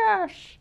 gosh.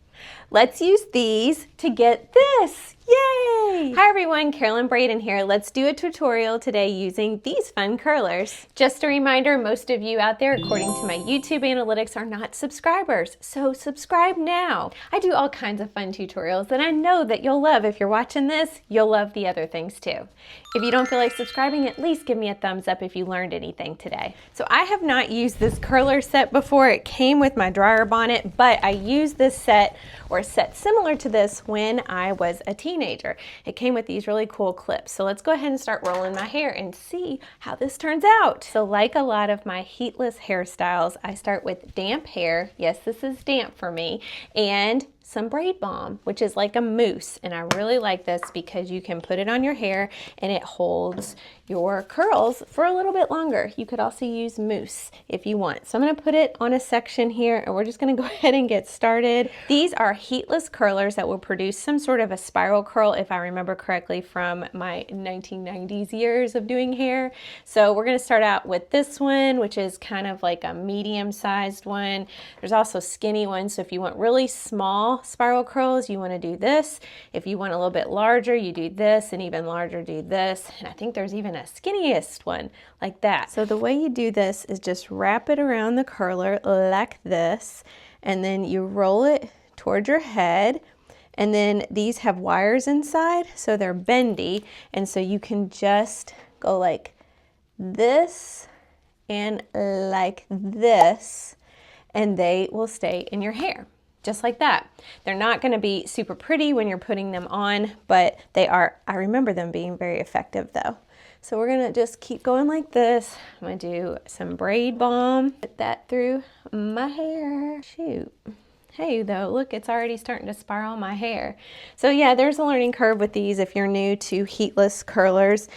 Let's use these to get this. Yay! Hi everyone, Carolyn Braden here. Let's do a tutorial today using these fun curlers. Just a reminder, most of you out there, according to my YouTube analytics, are not subscribers, so subscribe now. I do all kinds of fun tutorials that I know that you'll love. If you're watching this, you'll love the other things too. If you don't feel like subscribing, at least give me a thumbs up if you learned anything today. So I have not used this curler set before. It came with my dryer bonnet, but I used this set or a set similar to this when I was a teenager. It came with these really cool clips. So let's go ahead and start rolling my hair and see how this turns out. So like a lot of my heatless hairstyles, I start with damp hair. Yes, this is damp for me. And some braid balm, which is like a mousse. And I really like this because you can put it on your hair and it holds your curls for a little bit longer. You could also use mousse if you want. So I'm gonna put it on a section here and we're just gonna go ahead and get started. These are heatless curlers that will produce some sort of a spiral curl, if I remember correctly from my 1990s years of doing hair. So we're gonna start out with this one, which is kind of like a medium-sized one. There's also skinny ones, so if you want really small spiral curls, you want to do this. If you want a little bit larger, you do this, and even larger, do this. And I think there's even a skinniest one like that. So the way you do this is just wrap it around the curler like this, and then you roll it toward your head. And then these have wires inside, so they're bendy, and so you can just go like this and like this, and they will stay in your hair. Just like that. They're not going to be super pretty when you're putting them on, but they are, I remember them being very effective though. So we're going to just keep going like this. I'm going to do some braid balm, put that through my hair. Shoot. Hey though, look, it's already starting to spiral my hair. So yeah, there's a learning curve with these if you're new to heatless curlers.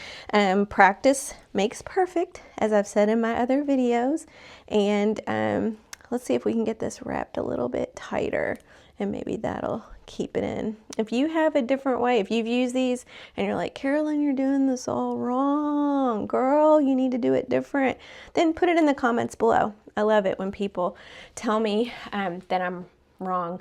Practice makes perfect, as I've said in my other videos. And let's see if we can get this wrapped a little bit tighter and maybe that'll keep it in. If you have a different way, if you've used these and you're like, Carolyn, you're doing this all wrong, girl, you need to do it different, then put it in the comments below. I love it when people tell me that I'm wrong.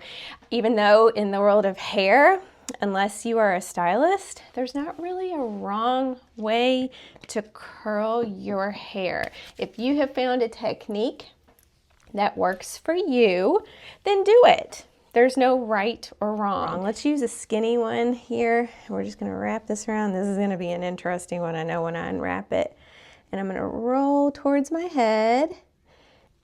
Even though in the world of hair, unless you are a stylist, there's not really a wrong way to curl your hair. If you have found a technique that works for you, then do it. There's no right or wrong. Let's use a skinny one here. We're just gonna wrap this around. This is gonna be an interesting one, I know, when I unwrap it. And I'm gonna roll towards my head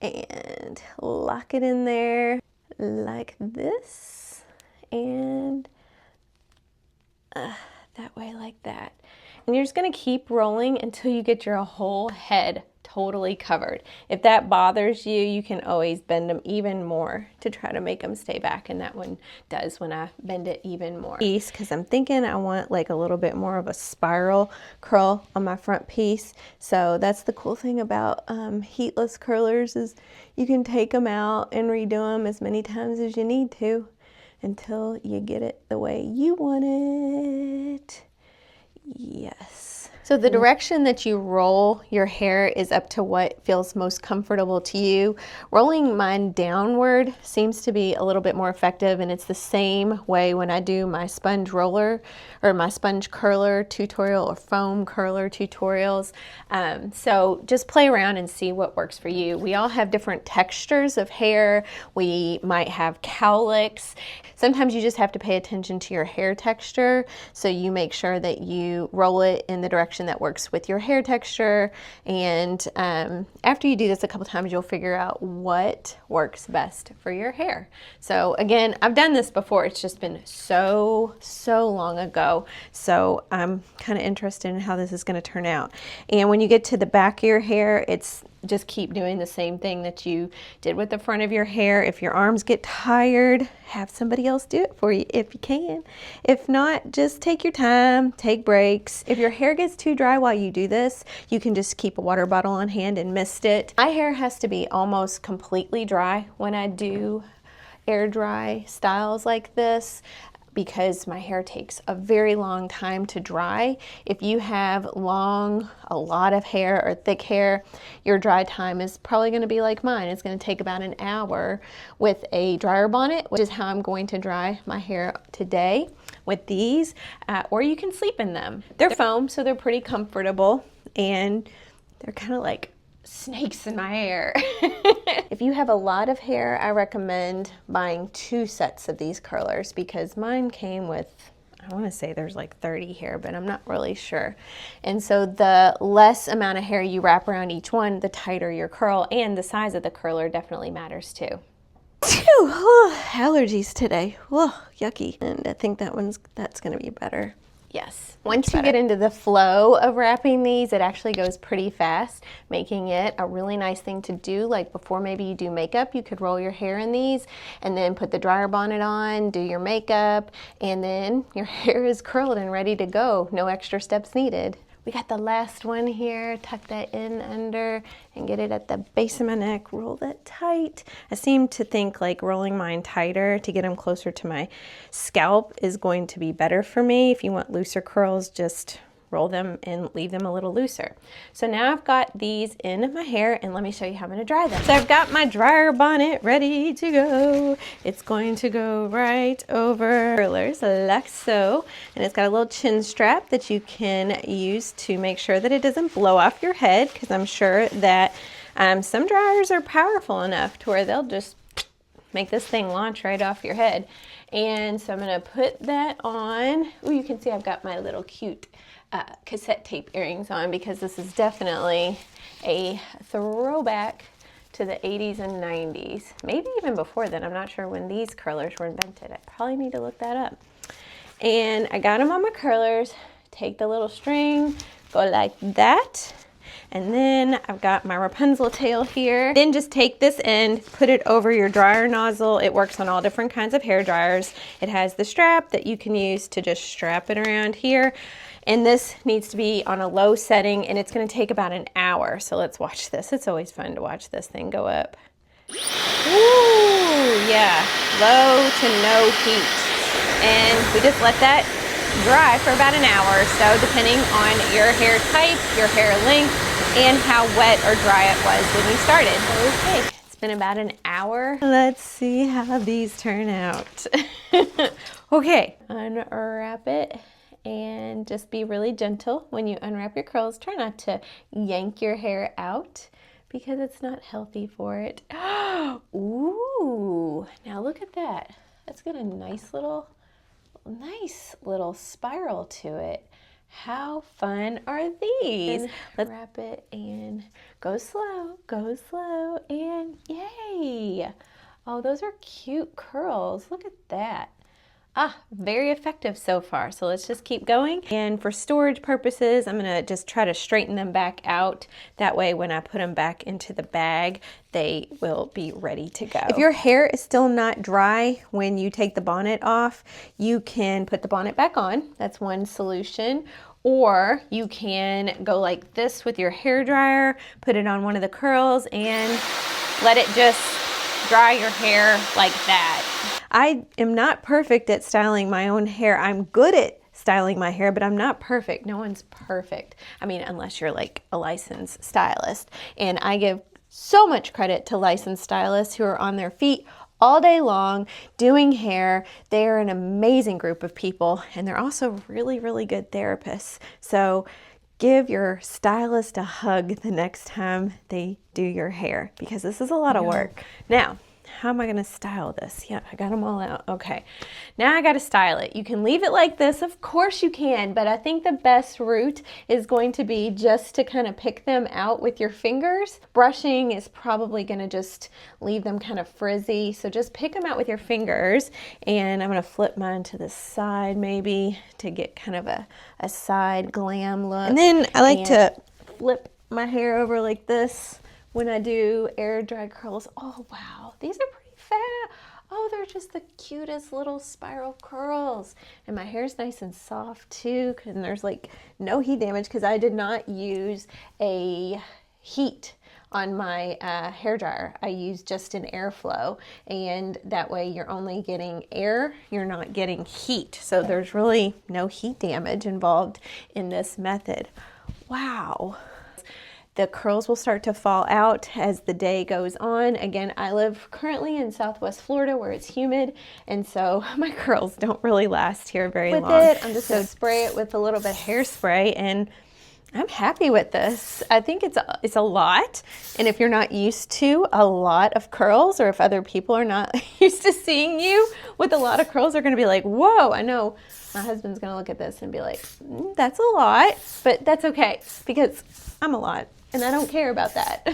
and lock it in there like this. And that way, like that. And you're just gonna keep rolling until you get your whole head totally covered. If that bothers you, you can always bend them even more to try to make them stay back, and that one does when I bend it even more. Because I'm thinking I want like a little bit more of a spiral curl on my front piece. So that's the cool thing about heatless curlers is you can take them out and redo them as many times as you need to until you get it the way you want it. Yes. So the direction that you roll your hair is up to what feels most comfortable to you. Rolling mine downward seems to be a little bit more effective, and it's the same way when I do my sponge roller or my sponge curler tutorial or foam curler tutorials. So just play around and see what works for you. We all have different textures of hair. We might have cowlicks. Sometimes you just have to pay attention to your hair texture, so you make sure that you roll it in the direction that works with your hair texture. And after you do this a couple times, you'll figure out what works best for your hair. So again, I've done this before. It's just been so long ago. So I'm kind of interested in how this is going to turn out. And when you get to the back of your hair, it's just keep doing the same thing that you did with the front of your hair. If your arms get tired, have somebody else do it for you if you can. If not, just take your time, take breaks. If your hair gets too dry while you do this, you can just keep a water bottle on hand and mist it. My hair has to be almost completely dry when I do air dry styles like this. because my hair takes a very long time to dry. If you have a lot of hair or thick hair, your dry time is probably going to be like mine. It's going to take about an hour with a dryer bonnet, which is how I'm going to dry my hair today with these, or you can sleep in them. They're foam, so they're pretty comfortable, and they're kind of like snakes in my hair. If you have a lot of hair, I recommend buying 2 sets of these curlers, because mine came with, I want to say there's like 30 here, but I'm not really sure. And so the less amount of hair you wrap around each one, the tighter your curl, and the size of the curler definitely matters too. Allergies today. Yucky. And I think that's going to be better. Yes. Once you get into the flow of wrapping these, it actually goes pretty fast, making it a really nice thing to do. Like before maybe you do makeup, you could roll your hair in these and then put the dryer bonnet on, do your makeup, and then your hair is curled and ready to go. No extra steps needed. We got the last one here. Tuck that in under and get it at the base of my neck. Roll that tight. I seem to think like rolling mine tighter to get them closer to my scalp is going to be better for me. If you want looser curls, just roll them and leave them a little looser. So now I've got these in my hair, and let me show you how I'm going to dry them. So I've got my dryer bonnet ready to go. It's going to go right over curlers like so, and it's got a little chin strap that you can use to make sure that it doesn't blow off your head, because I'm sure that some dryers are powerful enough to where they'll just make this thing launch right off your head. And so I'm going to put that on. Oh, you can see I've got my little cute cassette tape earrings on, because this is definitely a throwback to the 80s and 90s. Maybe even before then. I'm not sure when these curlers were invented. I probably need to look that up. And I got them on my curlers. Take the little string, go like that. And then I've got my Rapunzel tail here. Then just take this end, put it over your dryer nozzle. It works on all different kinds of hair dryers. It has the strap that you can use to just strap it around here. And this needs to be on a low setting, and it's going to take about an hour. So let's watch this. It's always fun to watch this thing go up. Ooh, yeah, low to no heat. And we just let that dry for about an hour or so, depending on your hair type, your hair length, and how wet or dry it was when you started. Okay, it's been about an hour. Let's see how these turn out. Okay, unwrap it. And just be really gentle when you unwrap your curls. Try not to yank your hair out, because it's not healthy for it. Ooh, now look at that. That's got a nice little spiral to it. How fun are these? Let's wrap it and go slow, and yay. Oh, those are cute curls. Look at that. Very effective so far. So let's just keep going. And for storage purposes, I'm gonna just try to straighten them back out. That way when I put them back into the bag, they will be ready to go. If your hair is still not dry when you take the bonnet off, you can put the bonnet back on. That's one solution. Or you can go like this with your hair dryer, put it on one of the curls, and let it just dry your hair like that. I am not perfect at styling my own hair. I'm good at styling my hair, but I'm not perfect. No one's perfect. I mean, unless you're like a licensed stylist. And I give so much credit to licensed stylists who are on their feet all day long doing hair. They are an amazing group of people, and they're also really, really good therapists. So give your stylist a hug the next time they do your hair, because this is a lot of work. Now, how am I going to style this? Yeah, I got them all out. Okay, now I got to style it. You can leave it like this. Of course you can, but I think the best route is going to be just to kind of pick them out with your fingers. Brushing is probably going to just leave them kind of frizzy. So just pick them out with your fingers. And I'm going to flip mine to the side maybe to get kind of a side glam look. And then I like to flip my hair over like this when I do air dry curls. Oh, wow, these are pretty fat. Oh, they're just the cutest little spiral curls. And my hair's nice and soft too, and there's like no heat damage because I did not use a heat on my hair dryer. I use just an airflow, and that way you're only getting air, you're not getting heat. So there's really no heat damage involved in this method. Wow. The curls will start to fall out as the day goes on. Again, I live currently in Southwest Florida where it's humid, and so my curls don't really last here very long. I'm just gonna spray it with a little bit of hairspray, and I'm happy with this. I think it's a lot, and if you're not used to a lot of curls, or if other people are not used to seeing you with a lot of curls, they're gonna be like, whoa. I know my husband's gonna look at this and be like, that's a lot, but that's okay because I'm a lot. And I don't care about that.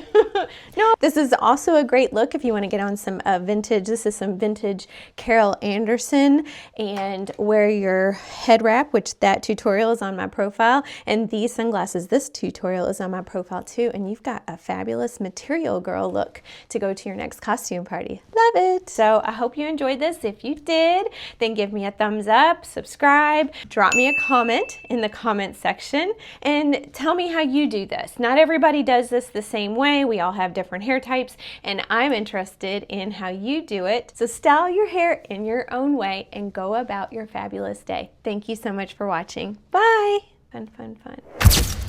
No, this is also a great look if you want to get on some vintage. This is some vintage Carol Anderson, and wear your head wrap, which that tutorial is on my profile, and these sunglasses, this tutorial is on my profile too, and you've got a fabulous material girl look to go to your next costume party. Love it. So I hope you enjoyed this. If you did, then give me a thumbs up, subscribe, drop me a comment in the comment section, and tell me how you do this. Not everybody does this the same way. We all have different hair types, and I'm interested in how you do it. So style your hair in your own way and go about your fabulous day. Thank you so much for watching. Bye. Fun, fun, fun.